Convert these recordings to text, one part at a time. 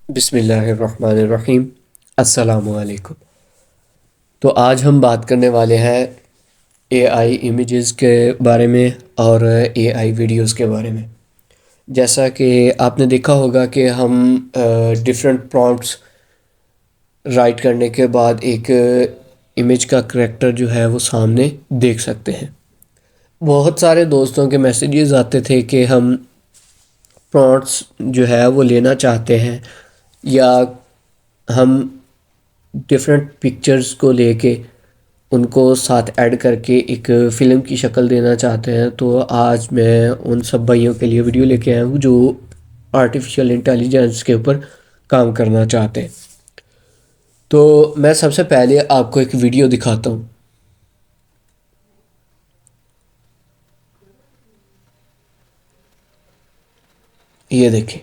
बिस्मिल्लाहिर्रहमानिर्रहीम। अस्सलामुअलैकुम। तो आज हम बात करने वाले हैं एआई इमेजेस के बारे में और एआई वीडियोस के बारे में। जैसा कि आपने देखा होगा कि हम डिफरेंट प्रॉम्प्ट्स राइट करने के बाद एक इमेज का करैक्टर जो है वो सामने देख सकते हैं। बहुत सारे दोस्तों के मैसेजेस आते थे कि हम प्रॉम्प्ट्स जो है वो लेना चाहते हैं, या हम डिफरेंट पिक्चर्स को लेके उनको साथ ऐड करके एक फ़िल्म की शक्ल देना चाहते हैं। तो आज मैं उन सब भाइयों के लिए वीडियो लेके आया हूँ जो आर्टिफिशियल इंटेलिजेंस के ऊपर काम करना चाहते हैं। तो मैं सबसे पहले आपको एक वीडियो दिखाता हूँ। ये देखें,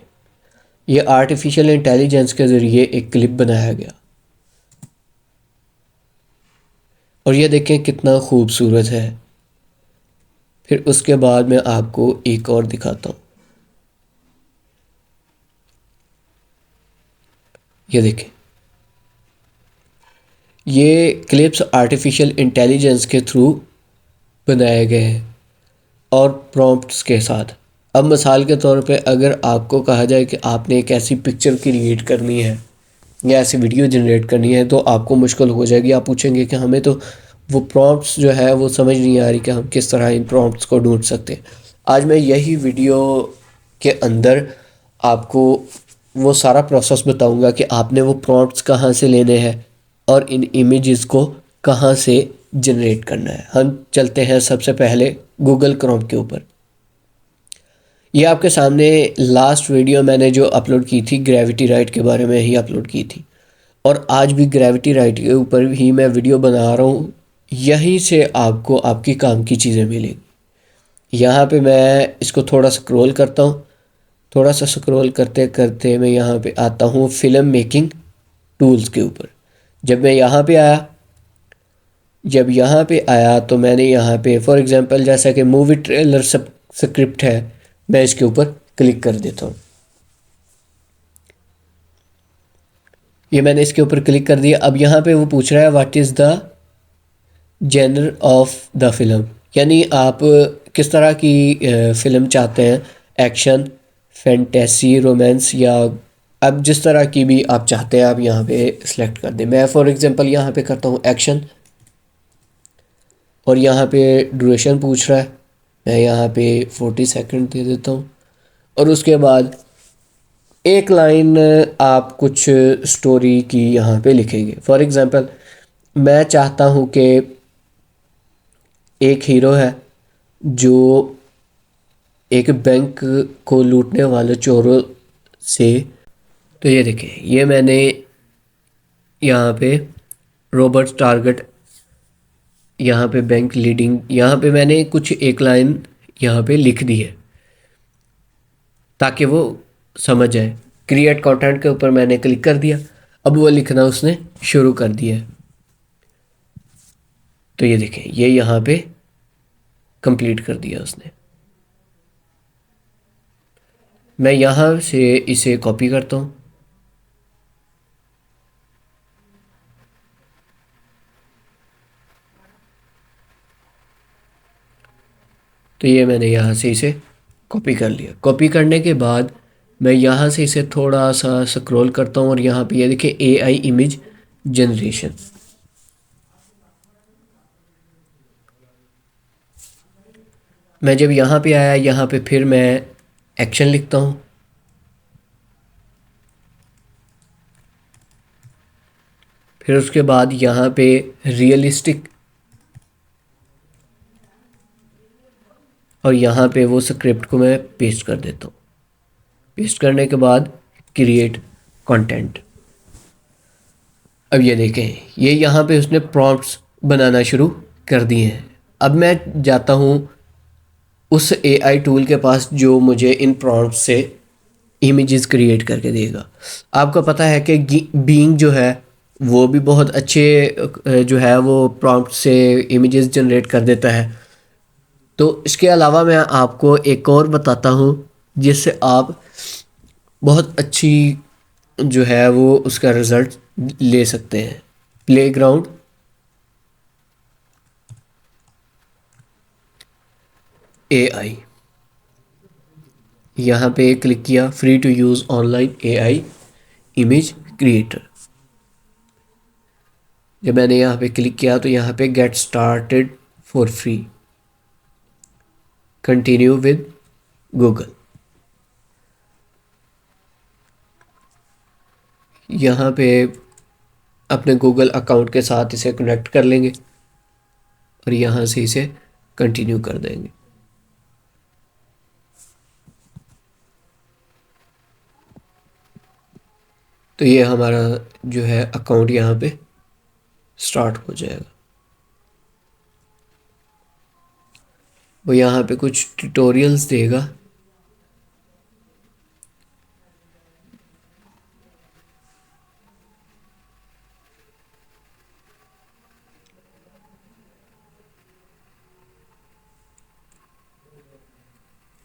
ये आर्टिफिशियल इंटेलिजेंस के ज़रिए एक क्लिप बनाया गया, और ये देखें कितना खूबसूरत है। फिर उसके बाद मैं आपको एक और दिखाता हूँ। ये देखें, ये क्लिप्स आर्टिफिशियल इंटेलिजेंस के थ्रू बनाए गए हैं और प्रॉम्प्ट्स के साथ। अब मिसाल के तौर पे अगर आपको कहा जाए कि आपने एक ऐसी पिक्चर क्रिएट करनी है या ऐसी वीडियो जनरेट करनी है, तो आपको मुश्किल हो जाएगी। आप पूछेंगे कि हमें तो वो प्रॉम्प्ट्स जो है वो समझ नहीं आ रही कि हम किस तरह इन प्रॉम्प्ट्स को ढूंढ सकते हैं। आज मैं यही वीडियो के अंदर आपको वो सारा प्रोसेस बताऊंगा कि आपने वो प्रॉम्प्ट्स कहाँ से लेने हैं और इन इमेजेस को कहाँ से जनरेट करना है। हम चलते हैं सबसे पहले गूगल क्रोम के ऊपर। ये आपके सामने लास्ट वीडियो मैंने जो अपलोड की थी ग्रेविटी राइट के बारे में ही अपलोड की थी, और आज भी ग्रेविटी राइट के ऊपर ही मैं वीडियो बना रहा हूँ। यहीं से आपको आपकी काम की चीज़ें मिलेंगी। यहाँ पे मैं इसको थोड़ा स्क्रॉल करता हूँ। थोड़ा सा स्क्रॉल करते करते मैं यहाँ पे आता हूँ फिल्म मेकिंग टूल्स के ऊपर। जब मैं यहाँ पे आया जब यहाँ पे आया तो मैंने यहाँ पे फॉर एग्जांपल जैसा कि मूवी ट्रेलर स्क्रिप्ट है, मैं इसके ऊपर क्लिक कर देता हूँ। ये मैंने इसके ऊपर क्लिक कर दिया। अब यहाँ पे वो पूछ रहा है what is the genre of the film, यानी आप किस तरह की फ़िल्म चाहते हैं। एक्शन, फैंटेसी, रोमांस, या अब जिस तरह की भी आप चाहते हैं आप यहाँ पे सिलेक्ट कर दें। मैं फॉर एग्जांपल यहाँ पे करता हूँ एक्शन, और यहाँ पे ड्यूरेशन पूछ रहा है। मैं यहाँ पे 40 सेकंड दे देता हूँ, और उसके बाद एक लाइन आप कुछ स्टोरी की यहाँ पे लिखेंगे। फॉर एग्जांपल मैं चाहता हूँ कि एक हीरो है जो एक बैंक को लूटने वाले चोरों से, तो ये देखिए, ये मैंने यहाँ पे रॉबर्ट टारगेट, यहाँ पे बैंक लीडिंग, यहाँ पे मैंने कुछ एक लाइन यहाँ पे लिख दी है ताकि वो समझ जाए। क्रिएट कंटेंट के ऊपर मैंने क्लिक कर दिया। अब वो लिखना उसने शुरू कर दिया है। तो ये देखें, ये यहाँ पे कंप्लीट कर दिया उसने। मैं यहाँ से इसे कॉपी करता हूँ, तो ये मैंने यहाँ से इसे कॉपी कर लिया। कॉपी करने के बाद मैं यहाँ से इसे थोड़ा सा स्क्रॉल करता हूँ, और यहाँ पे ये देखिए एआई इमेज जनरेशन। मैं जब यहाँ पे आया, यहाँ पे फिर मैं एक्शन लिखता हूँ, फिर उसके बाद यहाँ पे रियलिस्टिक, और यहाँ पे वो स्क्रिप्ट को मैं पेस्ट कर देता हूँ। पेस्ट करने के बाद क्रिएट कंटेंट। अब ये देखें, ये यहाँ पे उसने प्रॉम्प्ट्स बनाना शुरू कर दिए हैं। अब मैं जाता हूँ उस एआई टूल के पास जो मुझे इन प्रॉम्प्ट्स से इमेजेस क्रिएट करके देगा। आपको पता है कि बीइंग जो है वो भी बहुत अच्छे जो है वो प्रॉम्प्ट से इमेजेस जनरेट कर देता है। तो इसके अलावा मैं आपको एक और बताता हूँ जिससे आप बहुत अच्छी जो है वो उसका रिज़ल्ट ले सकते हैं। प्लेग्राउंड एआई, यहाँ पे क्लिक किया, free to use online AI image creator. जब मैंने यहाँ पे क्लिक किया तो यहाँ पे get started for free, continue with Google. यहाँ पे अपने गूगल अकाउंट के साथ इसे कनेक्ट कर लेंगे और यहाँ से इसे कंटिन्यू कर देंगे। तो ये हमारा जो है अकाउंट यहाँ पे स्टार्ट हो जाएगा। वो यहाँ पे कुछ ट्यूटोरियल्स देगा।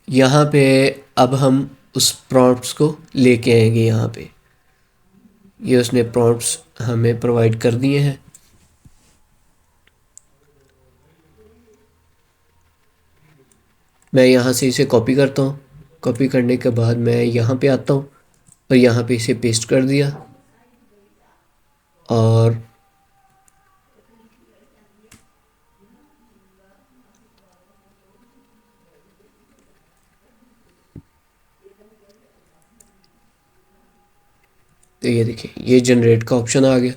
यहाँ पे अब हम उस प्रॉम्प्ट्स को लेके आएंगे। यहाँ पे ये उसने प्रॉम्प्ट्स हमें प्रोवाइड कर दिए हैं। मैं यहाँ से इसे कॉपी करता हूँ। कॉपी करने के बाद मैं यहाँ पे आता हूँ और यहाँ पे इसे पेस्ट कर दिया। और तो ये देखिए, ये जनरेट का ऑप्शन आ गया।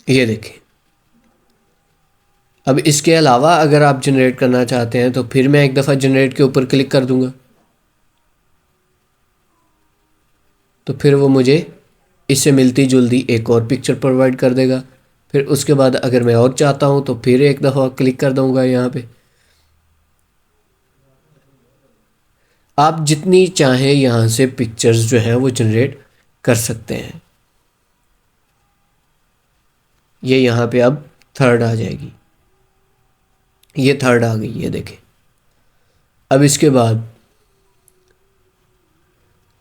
ये देखिए, अब इसके अलावा अगर आप जनरेट करना चाहते हैं तो फिर मैं एक दफ़ा जनरेट के ऊपर क्लिक कर दूंगा, तो फिर वो मुझे इससे मिलती जुलती एक और पिक्चर प्रोवाइड कर देगा। फिर उसके बाद अगर मैं और चाहता हूँ तो फिर एक दफ़ा क्लिक कर दूंगा। यहाँ पे आप जितनी चाहें यहाँ से पिक्चर्स जो है वो जनरेट कर सकते हैं। ये यहाँ पे अब थर्ड आ जाएगी। ये थर्ड आ गई, ये देखें। अब इसके बाद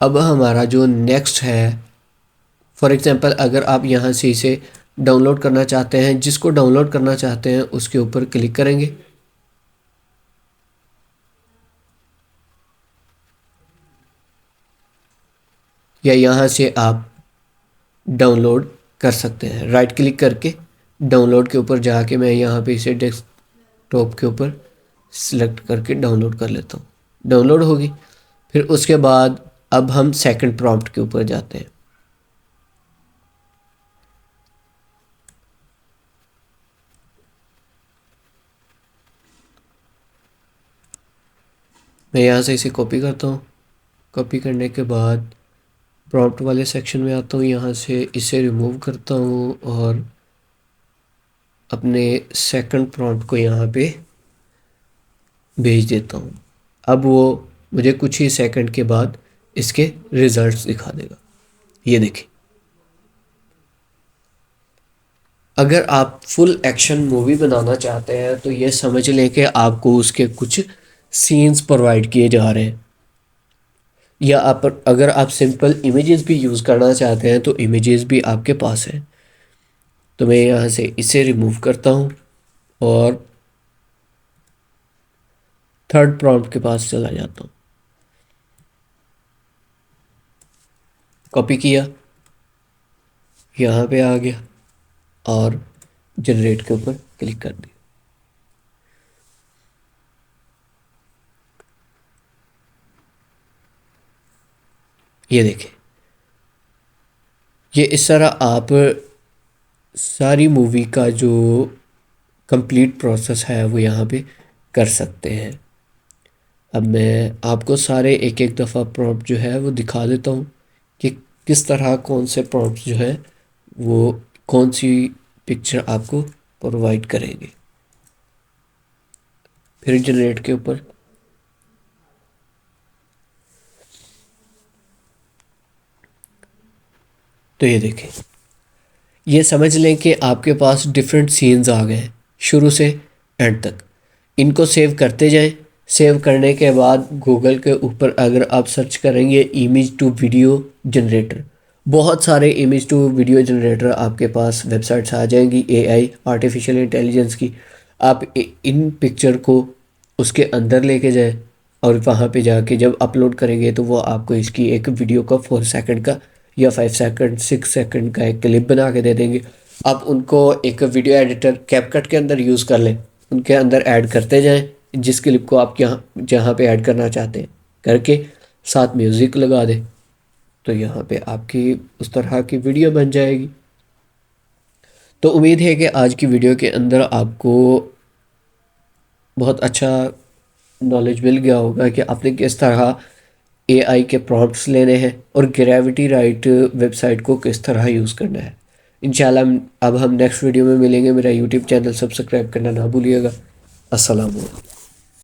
अब हमारा जो नेक्स्ट है, फॉर एग्ज़ाम्पल अगर आप यहाँ से इसे डाउनलोड करना चाहते हैं, जिसको डाउनलोड करना चाहते हैं उसके ऊपर क्लिक करेंगे। या यहाँ से आप डाउनलोड कर सकते हैं। राइट क्लिक करके डाउनलोड के ऊपर जाके मैं यहाँ पे इसे डेस्कटॉप के ऊपर सिलेक्ट करके डाउनलोड कर लेता हूँ। डाउनलोड होगी। फिर उसके बाद अब हम सेकंड प्रॉम्प्ट के ऊपर जाते हैं। मैं यहाँ से इसे कॉपी करता हूँ। कॉपी करने के बाद प्रॉम्प्ट वाले सेक्शन में आता हूँ, यहाँ से इसे रिमूव करता हूँ और अपने सेकंड प्रॉम्प्ट को यहाँ पे भेज देता हूँ। अब वो मुझे कुछ ही सेकंड के बाद इसके रिजल्ट्स दिखा देगा। ये देखिए, अगर आप फुल एक्शन मूवी बनाना चाहते हैं तो ये समझ लें कि आपको उसके कुछ सीन्स प्रोवाइड किए जा रहे हैं। या आप अगर आप सिंपल इमेजेस भी यूज़ करना चाहते हैं तो इमेजेस भी आपके पास हैं। तो मैं यहाँ से इसे रिमूव करता हूँ और थर्ड प्रॉम्प्ट के पास चला जाता हूँ। कॉपी किया, यहाँ पे आ गया और जनरेट के ऊपर क्लिक कर दिया। ये देखें, ये इस तरह आप सारी मूवी का जो कंप्लीट प्रोसेस है वो यहाँ पे कर सकते हैं। अब मैं आपको सारे एक एक दफ़ा प्रॉम्प्ट जो है वो दिखा देता हूँ कि किस तरह कौन से प्रॉम्प्ट जो है वो कौन सी पिक्चर आपको प्रोवाइड करेंगे। फिर जनरेट के ऊपर तो ये देखें, ये समझ लें कि आपके पास डिफरेंट सीन्स आ गए हैं शुरू से एंड तक। इनको सेव करते जाएं। सेव करने के बाद गूगल के ऊपर अगर आप सर्च करेंगे इमेज टू वीडियो जनरेटर, बहुत सारे इमेज टू वीडियो जनरेटर आपके पास वेबसाइट्स आ जाएंगी एआई आर्टिफिशियल इंटेलिजेंस की। आप इन पिक्चर को उसके अंदर लेके जाएं और वहाँ पे जाके जब अपलोड करेंगे तो वो आपको इसकी एक वीडियो का 4 सेकंड का या 5 सेकंड 6 सेकंड का एक क्लिप बना के दे देंगे। आप उनको एक वीडियो एडिटर कैपकट के अंदर यूज़ कर लें, उनके अंदर ऐड करते जाएं जिस क्लिप को आप यहाँ जहाँ पे ऐड करना चाहते हैं करके साथ म्यूज़िक लगा दें, तो यहाँ पे आपकी उस तरह की वीडियो बन जाएगी। तो उम्मीद है कि आज की वीडियो के अंदर आपको बहुत अच्छा नॉलेज मिल गया होगा कि आपने किस तरह एआई के प्रॉम्प्ट्स लेने हैं और ग्रेविटी राइट वेबसाइट को किस तरह यूज़ करना है। इंशाल्लाह अब हम नेक्स्ट वीडियो में मिलेंगे। मेरा यूट्यूब चैनल सब्सक्राइब करना ना भूलिएगा। अस्सलाम वालेकुम।